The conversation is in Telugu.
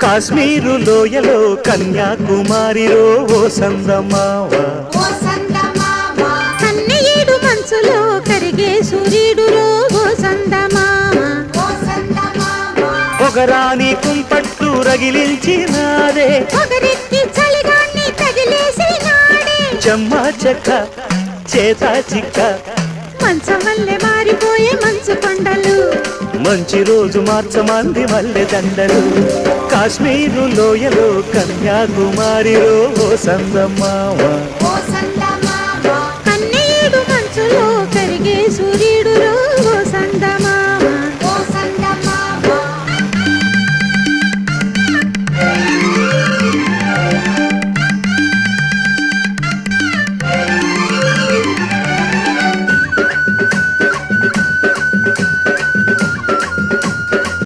కాశ్మీరు లోయలో కన్యాకుమారిలో ఓ సందమావ కన్నయ్యేడు మంచులో కరిగే సూర్యుడులో ఓ సందమావ పొగరాని కుంపట్టు రగిలించినాదే పొగరెక్కి చలిగాన్ని తగిలేసినాడే చెమ్మా చెక్క చేతా చిక్క మంచం వల్లే మారిపోయే మంచు కొండలు మంచి రోజు మార్చమంది మల్లె దండలు కాశ్మీరు లోయలో కన్యాకుమారిలో ఓ సందమావ